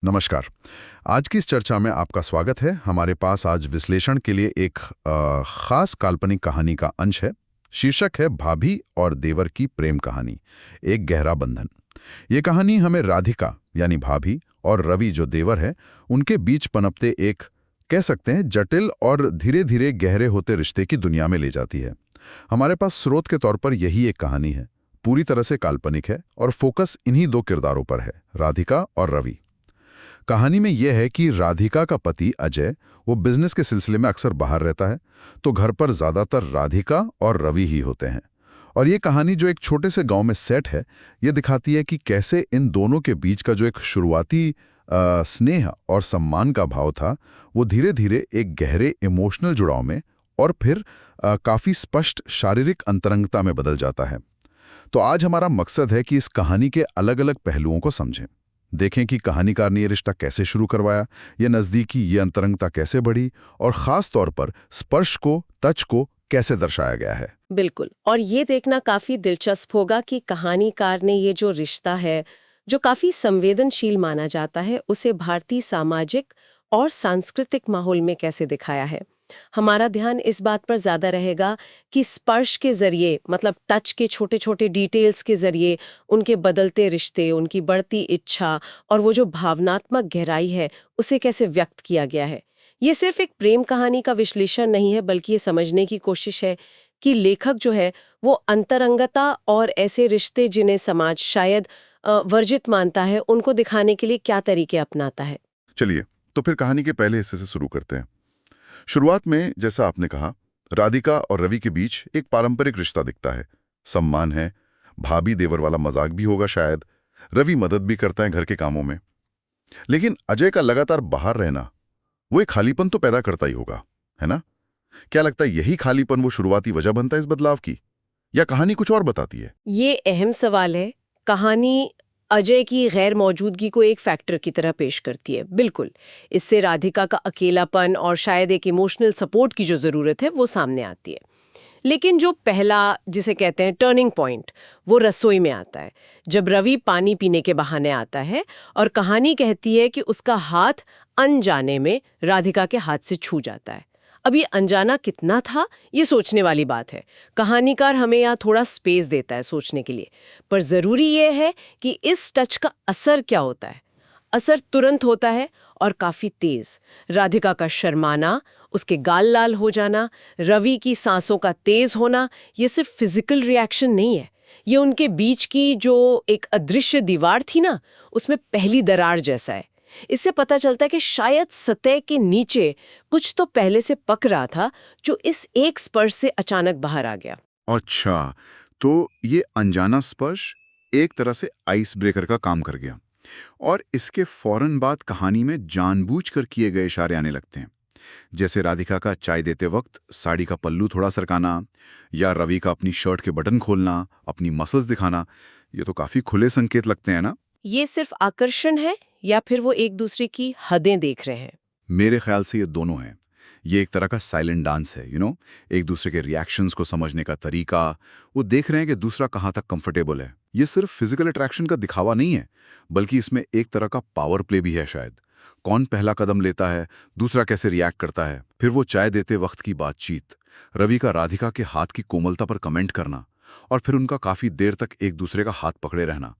नमस्कार। आज की इस चर्चा में आपका स्वागत है। हमारे पास आज विश्लेषण के लिए एक खास काल्पनिक कहानी का अंश है। शीर्षक है भाभी और देवर की प्रेम कहानी, एक गहरा बंधन। ये कहानी हमें राधिका यानी भाभी और रवि जो देवर है उनके बीच पनपते एक, कह सकते हैं, जटिल और धीरे धीरे गहरे होते रिश्ते की दुनिया में ले जाती है। हमारे पास स्रोत के तौर पर यही एक कहानी है, पूरी तरह से काल्पनिक है और फोकस इन्हीं दो किरदारों पर है, राधिका और रवि। कहानी में यह है कि राधिका का पति अजय वो बिजनेस के सिलसिले में अक्सर बाहर रहता है, तो घर पर ज्यादातर राधिका और रवि ही होते हैं। और ये कहानी जो एक छोटे से गांव में सेट है, ये दिखाती है कि कैसे इन दोनों के बीच का जो एक शुरुआती स्नेह और सम्मान का भाव था, वो धीरे धीरे एक गहरे इमोशनल जुड़ाव में और फिर काफी स्पष्ट शारीरिक अंतरंगता में बदल जाता है। तो आज हमारा मकसद है कि इस कहानी के अलग अलग पहलुओं को समझें, देखें कि कहानीकार ने ये रिश्ता कैसे शुरू करवाया, ये नज़दीकी, ये अंतरंगता कैसे बढ़ी और ख़ास तौर पर स्पर्श को, टच को कैसे दर्शाया गया है। बिल्कुल। और ये देखना काफी दिलचस्प होगा कि कहानीकार ने ये जो रिश्ता है, जो काफी संवेदनशील माना जाता है, उसे भारतीय सामाजिक और सांस्कृतिक माहौल में कैसे दिखाया है। हमारा ध्यान इस बात पर ज्यादा रहेगा कि स्पर्श के जरिए, मतलब टच के छोटे छोटे डिटेल्स के जरिए, उनके बदलते रिश्ते, उनकी बढ़ती इच्छा और वो जो भावनात्मक गहराई है, उसे कैसे व्यक्त किया गया है। ये सिर्फ एक प्रेम कहानी का विश्लेषण नहीं है, बल्कि ये समझने की कोशिश है कि लेखक जो है वो अंतरंगता और ऐसे रिश्ते जिन्हें समाज शायद वर्जित मानता है, उनको दिखाने के लिए क्या तरीके अपनाता है। चलिए, तो फिर कहानी के पहले हिस्से से शुरू करते हैं। शुरुआत में जैसा आपने कहा, राधिका और रवि के बीच एक पारंपरिक रिश्ता दिखता है। सम्मान है, भाभी देवर वाला मजाक भी होगा शायद। रवि मदद भी करता है घर के कामों में। लेकिन अजय का लगातार बाहर रहना वो एक खालीपन तो पैदा करता ही होगा, है ना? क्या लगता है यही खालीपन वो शुरुआती वजह बनता है इस बदलाव की, या कहानी कुछ और बताती है? ये अहम सवाल है। कहानी अजय की गैर मौजूदगी को एक फैक्टर की तरह पेश करती है, बिल्कुल। इससे राधिका का अकेलापन और शायद एक इमोशनल सपोर्ट की जो ज़रूरत है, वो सामने आती है। लेकिन जो पहला, जिसे कहते हैं टर्निंग पॉइंट, वो रसोई में आता है, जब रवि पानी पीने के बहाने आता है और कहानी कहती है कि उसका हाथ अनजाने में राधिका के हाथ से छू जाता है। अब ये अनजाना कितना था, ये सोचने वाली बात है। कहानीकार हमें यहाँ थोड़ा स्पेस देता है सोचने के लिए। पर ज़रूरी ये है कि इस टच का असर क्या होता है। असर तुरंत होता है और काफी तेज। राधिका का शर्माना, उसके गाल लाल हो जाना, रवि की सांसों का तेज होना, ये सिर्फ फिजिकल रिएक्शन नहीं है। ये उनके बीच की जो एक अदृश्य दीवार थी ना, उसमें पहली दरार जैसा है। इससे पता चलता है कि शायद सतह के नीचे कुछ तो पहले से पक रहा था, जो इस एक स्पर्श से अचानक बाहर आ गया। अच्छा, तो ये अनजाना स्पर्श एक तरह से आइस ब्रेकर का काम कर गया, और इसके फौरन बाद कहानी में जानबूझकर किए गए इशारे आने लगते हैं। जैसे राधिका का चाय देते वक्त साड़ी का पल्लू थोड़ा सरकाना, या रवि का अपनी शर्ट के बटन खोलना, अपनी मसल्स दिखाना। ये तो काफी खुले संकेत लगते हैं ना? ये सिर्फ आकर्षण है या फिर वो एक दूसरे की हदें देख रहे हैं? मेरे ख्याल से ये दोनों हैं। ये एक तरह का साइलेंट डांस है, एक दूसरे के रिएक्शंस को समझने का तरीका। वो देख रहे हैं कि दूसरा कहाँ तक कंफर्टेबल है। ये सिर्फ फिजिकल अट्रैक्शन का दिखावा नहीं है, बल्कि इसमें एक तरह का पावर प्ले भी है शायद। कौन पहला कदम लेता है, दूसरा कैसे रिएक्ट करता है। फिर वो चाय देते वक्त की बातचीत, रवि का राधिका के हाथ की कोमलता पर कमेंट करना, और फिर उनका काफी देर तक एक दूसरे का हाथ पकड़े रहना।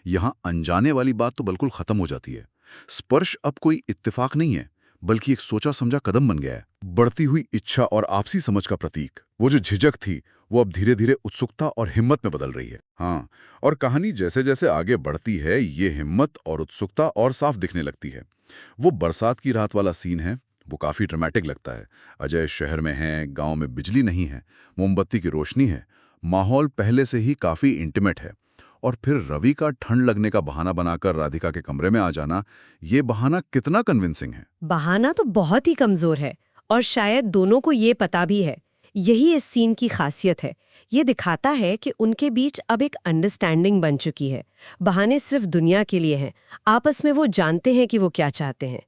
यहाँ अनजाने वाली बात तो बिल्कुल खत्म हो जाती है। स्पर्श अब कोई इत्तेफाक नहीं है, बल्कि एक सोचा समझा कदम बन गया है। बढ़ती हुई इच्छा और आपसी समझ का प्रतीक। वो जो झिझक थी, वो अब धीरे धीरे उत्सुकता और हिम्मत में बदल रही है। हाँ, और कहानी जैसे जैसे आगे बढ़ती है, ये हिम्मत और उत्सुकता और साफ दिखने लगती है। वो बरसात की रात वाला सीन है, वो काफी ड्रामेटिक लगता है। अजय शहर में है, गांव में बिजली नहीं है, मोमबत्ती की रोशनी है, माहौल पहले से ही काफी इंटीमेट है। और फिर रवि का ठंड लगने का बहाना बनाकर राधिका के कमरे में आ जाना, ये बहाना कितना कन्विंसिंग है। बहाना तो बहुत ही कमजोर है, और शायद दोनों को ये पता भी है। यही इस सीन की खासियत है। ये दिखाता है कि उनके बीच अब एक अंडरस्टैंडिंग बन चुकी है। बहाने सिर्फ दुनिया के लिए हैं, आपस में वो जानते हैं कि वो क्या चाहते हैं।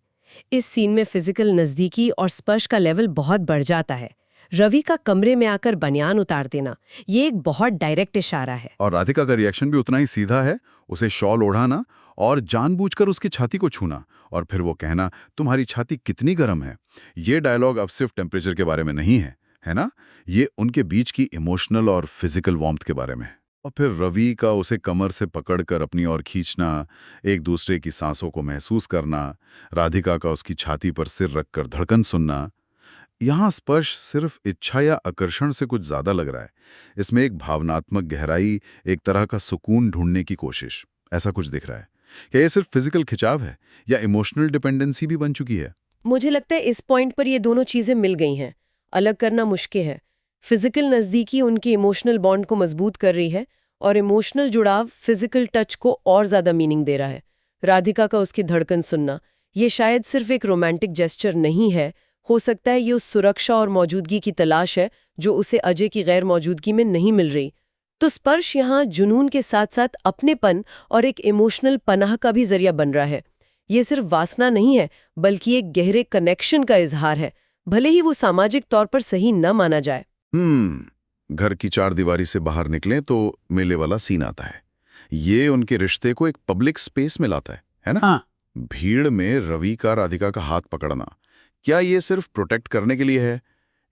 इस सीन में फिजिकल नजदीकी और स्पर्श का लेवल बहुत बढ़ जाता है। रवि का कमरे में आकर बनियान उतार देना, ये एक बहुत डायरेक्ट इशारा है। और राधिका का रिएक्शन भी उतना ही सीधा है, उसे शॉल ओढ़ाना और जानबूझकर उसकी छाती को छूना और फिर वो कहना तुम्हारी छाती कितनी गर्म है। ये डायलॉग अब सिर्फ टेम्परेचर के बारे में नहीं है ना? ये उनके बीच की इमोशनल और फिजिकल वार्मथ के बारे में। और फिर रवि का उसे कमर से पकड़कर अपनी ओर खींचना, एक दूसरे की सांसों को महसूस करना, राधिका का उसकी छाती पर सिर रखकर धड़कन सुनना। यहाँ स्पर्श सिर्फ इच्छा या आकर्षण से कुछ ज्यादा लग रहा है। इसमें एक भावनात्मक गहराई, एक तरह का सुकून ढूंढने की कोशिश, ऐसा कुछ दिख रहा है। क्या ये सिर्फ फिजिकल खिंचाव है या इमोशनल डिपेंडेंसी भी बन चुकी है? मुझे लगता है इस पॉइंट पर ये दोनों चीजें मिल गई हैं। अलग करना मुश्किल है। फिजिकल नजदीकी उनकी इमोशनल बॉन्ड को मजबूत कर रही है और इमोशनल जुड़ाव फिजिकल टच को और ज्यादा मीनिंग दे रहा है। राधिका का उसकी धड़कन सुनना, ये शायद सिर्फ एक रोमांटिक जेस्चर नहीं है, हो सकता है ये उस सुरक्षा और मौजूदगी की तलाश है जो उसे अजय की गैर मौजूदगी में नहीं मिल रही। तो स्पर्श यहाँ जुनून के साथ साथ अपनेपन और एक इमोशनल पनाह का भी जरिया बन रहा है। ये सिर्फ वासना नहीं है, बल्कि एक गहरे कनेक्शन का इजहार है, भले ही वो सामाजिक तौर पर सही न माना जाए। घर की चार दीवारी से बाहर निकलें तो मेले वाला सीन आता है। ये उनके रिश्ते को एक पब्लिक स्पेस में लाता है ना? हाँ। भीड़ में रवि का राधिका का हाथ पकड़ना, क्या ये सिर्फ प्रोटेक्ट करने के लिए है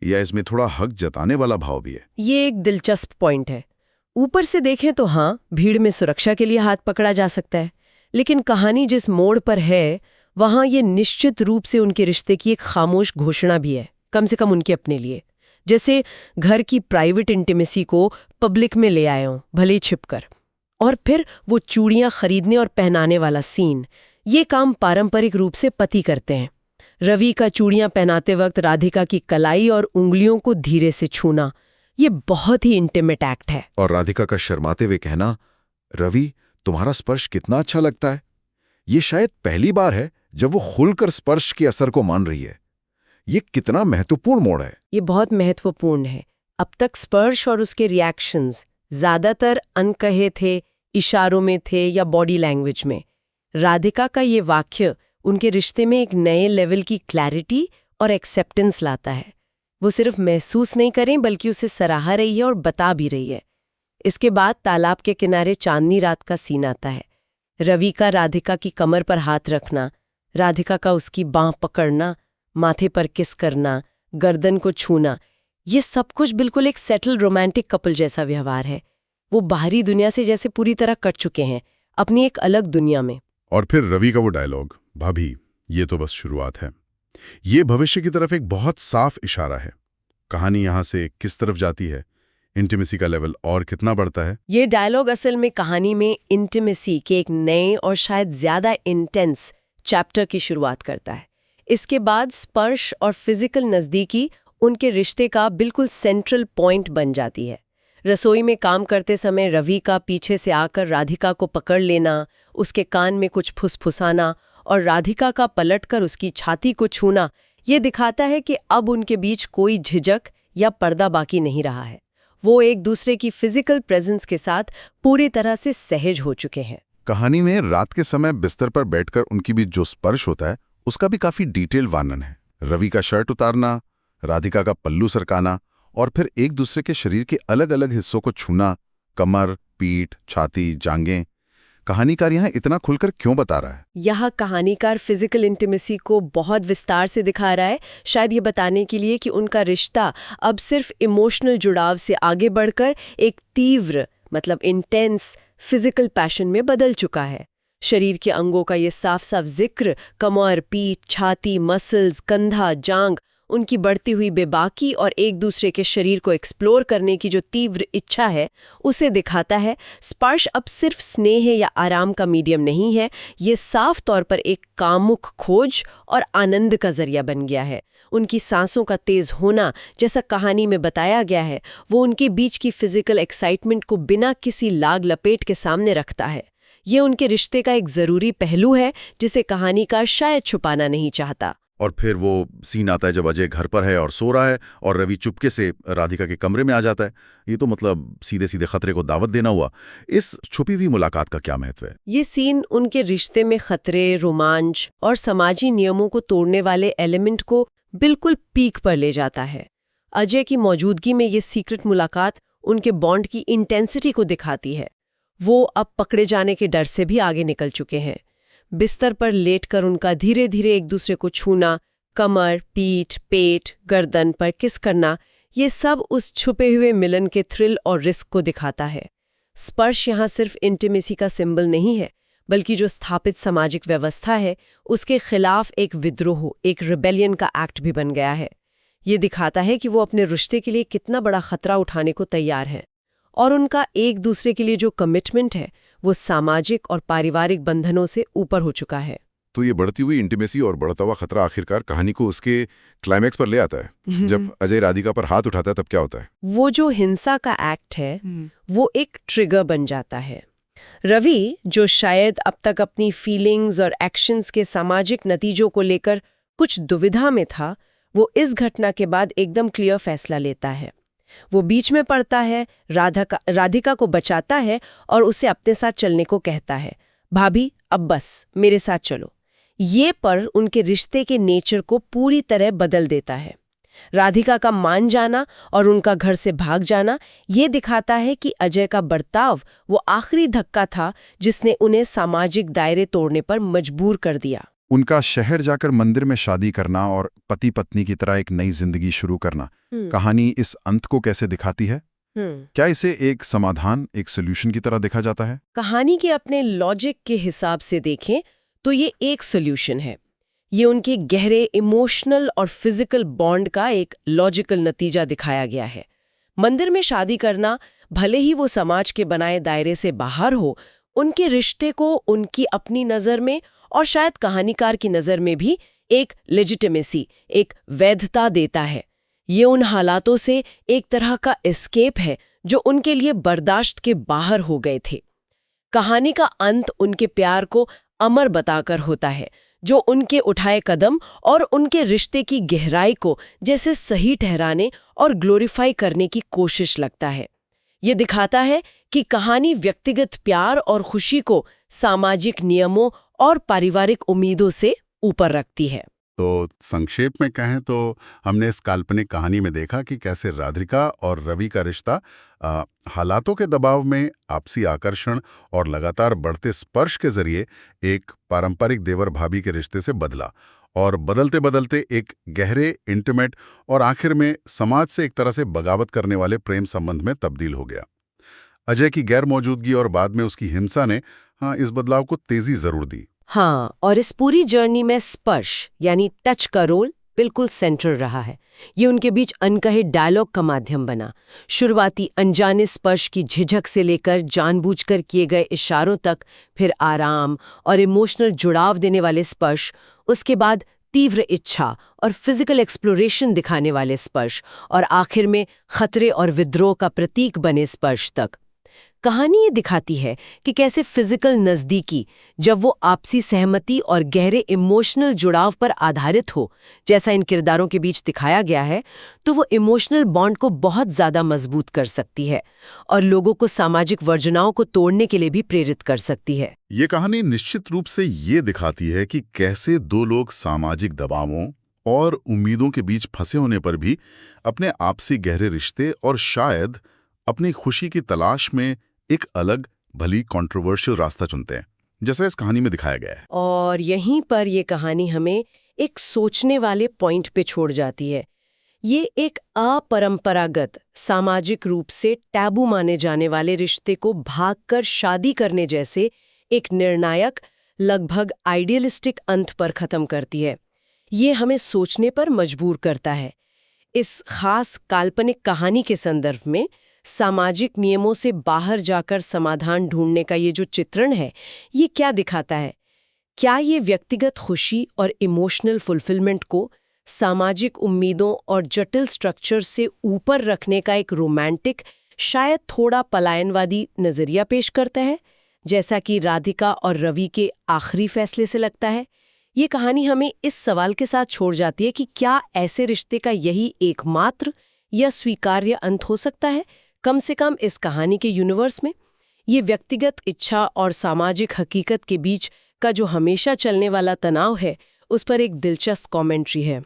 या इसमें थोड़ा हक जताने वाला भाव भी है? ये एक दिलचस्प पॉइंट है। ऊपर से देखें तो हाँ, भीड़ में सुरक्षा के लिए हाथ पकड़ा जा सकता है, लेकिन कहानी जिस मोड़ पर है वहां ये निश्चित रूप से उनके रिश्ते की एक खामोश घोषणा भी है, कम से कम उनके अपने लिए। जैसे घर की प्राइवेट इंटीमेसी को पब्लिक में ले आए हों, भले ही छिपकर। और फिर वो चूड़ियां खरीदने और पहनाने वाला सीन, ये काम पारंपरिक रूप से पति करते हैं। रवि का चूड़ियां पहनाते वक्त राधिका की कलाई और उंगलियों को धीरे से छूना, ये बहुत ही इंटीमेट एक्ट है। और राधिका का शर्माते हुए कहना, रवि तुम्हारा स्पर्श कितना अच्छा लगता है। ये शायद पहली बार है जब वो खुलकर स्पर्श के असर को मान रही है। ये कितना महत्वपूर्ण मोड़ है। ये बहुत महत्वपूर्ण है। अब तक स्पर्श और उसके रिएक्शंस ज्यादातर अनकहे थे, इशारों में थे या बॉडी लैंग्वेज में। राधिका का ये वाक्य उनके रिश्ते में एक नए लेवल की क्लैरिटी और एक्सेप्टेंस लाता है। वो सिर्फ महसूस नहीं करें बल्कि उसे सराहा रही है और बता भी रही है। इसके बाद तालाब के किनारे चांदनी रात का सीन आता है। रवि का राधिका की कमर पर हाथ रखना, राधिका का उसकी बांह पकड़ना, माथे पर किस करना, गर्दन को छूना, ये सब कुछ बिल्कुल एक सेटल रोमांटिक कपल जैसा व्यवहार है। वो बाहरी दुनिया से जैसे पूरी तरह कट चुके हैं, अपनी एक अलग दुनिया में। और फिर रवि का वो डायलॉग, भाभी ये तो बस शुरुआत है। ये भविष्य की तरफ एक बहुत साफ इशारा है। कहानी यहां से किस तरफ जाती है, इंटीमेसी का लेवल और कितना बढ़ता है। ये डायलॉग असल में कहानी में इंटीमेसी के एक नए और शायद ज्यादा इंटेंस चैप्टर की शुरुआत करता है। इसके बाद स्पर्श और फिजिकल नज़दीकी उनके रिश्ते का बिल्कुल सेंट्रल पॉइंट बन जाती है। रसोई में काम करते समय रवि का पीछे से आकर राधिका को पकड़ लेना, उसके कान में कुछ फुसफुसाना और राधिका का पलटकर उसकी छाती को छूना, ये दिखाता है कि अब उनके बीच कोई झिझक या पर्दा बाकी नहीं रहा है। वो एक दूसरे की फिजिकल प्रेजेंस के साथ पूरी तरह से सहज हो चुके हैं। कहानी में रात के समय बिस्तर पर बैठकर उनके बीच जो स्पर्श होता है उसका भी काफी डिटेल वर्णन है। रवि का शर्ट उतारना, राधिका का पल्लू सरकाना और फिर एक दूसरे के शरीर के अलग अलग हिस्सों को छूना, कमर, पीठ, छाती, जांघें। कहानीकार यहाँ इतना खुलकर क्यों बता रहा है? यहाँ कहानीकार फिजिकल इंटीमेसी को बहुत विस्तार से दिखा रहा है, शायद ये बताने के लिए कि उनका रिश्ता अब सिर्फ इमोशनल जुड़ाव से आगे बढ़कर एक तीव्र, मतलब इंटेंस फिजिकल पैशन में बदल चुका है। शरीर के अंगों का ये साफ साफ जिक्र, कमर, पीठ, छाती, मसल्स, कंधा, जांघ, उनकी बढ़ती हुई बेबाकी और एक दूसरे के शरीर को एक्सप्लोर करने की जो तीव्र इच्छा है, उसे दिखाता है। स्पर्श अब सिर्फ स्नेह या आराम का मीडियम नहीं है, ये साफ तौर पर एक कामुक खोज और आनंद का जरिया बन गया है। उनकी सांसों का तेज होना, जैसा कहानी में बताया गया है, वो उनके बीच की फिजिकल एक्साइटमेंट को बिना किसी लाग लपेट के सामने रखता है। ये उनके रिश्ते का एक जरूरी पहलू है जिसे कहानीकार शायद छुपाना नहीं चाहता। और फिर वो सीन आता है जब अजय घर पर है और सो रहा है और रवि चुपके से राधिका के कमरे में आ जाता है। ये तो मतलब सीधे सीधे खतरे को दावत देना हुआ। इस छुपी हुई मुलाकात का क्या महत्व है? ये सीन उनके रिश्ते में खतरे, रोमांच और समाजी नियमों को तोड़ने वाले एलिमेंट को बिल्कुल पीक पर ले जाता है। अजय की मौजूदगी में ये सीक्रेट मुलाकात उनके बॉन्ड की इंटेंसिटी को दिखाती है। वो अब पकड़े जाने के डर से भी आगे निकल चुके हैं। बिस्तर पर लेटकर उनका धीरे धीरे एक दूसरे को छूना, कमर, पीठ, पेट, गर्दन पर किस करना, ये सब उस छुपे हुए मिलन के थ्रिल और रिस्क को दिखाता है। स्पर्श यहाँ सिर्फ इंटीमेसी का सिंबल नहीं है, बल्कि जो स्थापित सामाजिक व्यवस्था है उसके खिलाफ एक विद्रोह, एक रिबेलियन का एक्ट भी बन गया है। ये दिखाता है कि वो अपने रिश्ते के लिए कितना बड़ा खतरा उठाने को तैयार हैं, और उनका एक दूसरे के लिए जो कमिटमेंट है वो सामाजिक और पारिवारिक बंधनों से ऊपर हो चुका है। तो ये बढ़ती हुई इंटीमेसी और बढ़ता हुआ खतरा आखिरकार कहानी को उसके क्लाइमैक्स पर ले आता है। जब अजय राधिका पर हाथ उठाता है तब क्या होता है? वो जो हिंसा का एक्ट है वो एक ट्रिगर बन जाता है। रवि, जो शायद अब तक अपनी फीलिंग्स और एक्शंस के सामाजिक नतीजों को लेकर कुछ दुविधा में था, वो इस घटना के बाद एकदम क्लियर फैसला लेता है। वो बीच में पड़ता है, राधिका को बचाता है और उसे अपने साथ चलने को कहता है। भाभी, अब बस मेरे साथ चलो। ये पर उनके रिश्ते के नेचर को पूरी तरह बदल देता है। राधिका का मान जाना और उनका घर से भाग जाना ये दिखाता है कि अजय का बर्ताव वो आखिरी धक्का था जिसने उन्हें सामाजिक दायरे तोड़ने पर मजबूर कर दिया। उनका शहर जाकर मंदिर में शादी करना और पति पत्नी की तरह एक नई जिंदगी शुरू करना, कहानी इस अंत को कैसे दिखाती है? क्या इसे एक समाधान, एक सोल्यूशन की तरह देखा जाता है? कहानी के अपने लॉजिक के हिसाब से देखें तो ये एक सोल्यूशन है। ये उनके गहरे इमोशनल और फिजिकल बॉन्ड का एक लॉजिकल नतीजा दिखाया गया है। मंदिर में शादी करना, भले ही वो समाज के बनाए दायरे से बाहर हो, उनके रिश्ते को उनकी अपनी नज़र में और शायद कहानीकार की नज़र में भी एक लेजिटिमेसी, एक वैधता देता है। ये उन हालातों से एक तरह का एस्केप है जो उनके लिए बर्दाश्त के बाहर हो गए थे। कहानी का अंत उनके प्यार को अमर बताकर होता है, जो उनके उठाए कदम और उनके रिश्ते की गहराई को जैसे सही ठहराने और ग्लोरीफाई करने की कोशिश लगता है। ये दिखाता है कि कहानी व्यक्तिगत प्यार और खुशी को सामाजिक नियमों और पारिवारिक उम्मीदों से ऊपर रखती है। तो संक्षेप में कहें तो हमने इस काल्पनिक कहानी में देखा कि कैसे राधिका और रवि का रिश्ता हालातों के दबाव में आपसी आकर्षण और लगातार बढ़ते स्पर्श के जरिए एक पारंपरिक देवर भाभी के रिश्ते से बदला और बदलते बदलते एक गहरे, इंटीमेट और आखिर में समाज से एक तरह से बगावत करने वाले प्रेम संबंध में तब्दील हो गया। अजय की गैर मौजूदगी और बाद में उसकी हिंसा ने इस बदलाव को तेजी जरूर दी। हाँ, और इस पूरी जर्नी में स्पर्श यानी टच का रोल बिल्कुल सेंट्रल रहा है। ये उनके बीच अनकहे डायलॉग का माध्यम बना। शुरुआती अनजाने स्पर्श की झिझक से लेकर जानबूझकर किए गए इशारों तक, फिर आराम और इमोशनल जुड़ाव देने वाले स्पर्श, उसके बाद तीव्र इच्छा और फिजिकल एक्सप्लोरेशन दिखाने वाले स्पर्श, और आखिर में खतरे और विद्रोह का प्रतीक बने स्पर्श तक। कहानी ये दिखाती है कि कैसे फिजिकल नज़दीकी, जब वो आपसी सहमति और गहरे इमोशनल जुड़ाव पर आधारित हो, जैसा इन किरदारों के बीच दिखाया गया है, तो वो इमोशनल बॉन्ड को बहुत ज़्यादा मजबूत कर सकती है और लोगों को सामाजिक वर्जनाओं को तोड़ने के लिए भी प्रेरित कर सकती है। ये कहानी निश्चित रूप से ये दिखाती है कि कैसे दो लोग सामाजिक दबावों और उम्मीदों के बीच फंसे होने पर भी अपने आपसी गहरे रिश्ते और शायद अपनी खुशी की तलाश में एक अलग, भली कंट्रोवर्शियल रास्ता चुनते हैं, जैसा इस कहानी में दिखाया गया है। और यहीं पर ये कहानी हमें एक सोचने वाले पॉइंट पे छोड़ जाती है। ये एक अपरंपरागत, सामाजिक रूप से टैबू माने जाने वाले रिश्ते को भागकर शादी करने जैसे एक निर्णायक, लगभग आइडियलिस्टिक अंत पर खत्म करती है। ये हमें सोचने पर मजबूर करता है। इस खास काल्पनिक कहानी के संदर्भ में सामाजिक नियमों से बाहर जाकर समाधान ढूंढने का ये जो चित्रण है, ये क्या दिखाता है? क्या ये व्यक्तिगत खुशी और इमोशनल फुलफिलमेंट को सामाजिक उम्मीदों और जटिल स्ट्रक्चर से ऊपर रखने का एक रोमांटिक, शायद थोड़ा पलायनवादी नजरिया पेश करता है, जैसा कि राधिका और रवि के आखिरी फैसले से लगता है? ये कहानी हमें इस सवाल के साथ छोड़ जाती है कि क्या ऐसे रिश्ते का यही एकमात्र या स्वीकार्य अंत हो सकता है, कम से कम इस कहानी के यूनिवर्स में? ये व्यक्तिगत इच्छा और सामाजिक हकीकत के बीच का जो हमेशा चलने वाला तनाव है, उस पर एक दिलचस्प कमेंट्री है।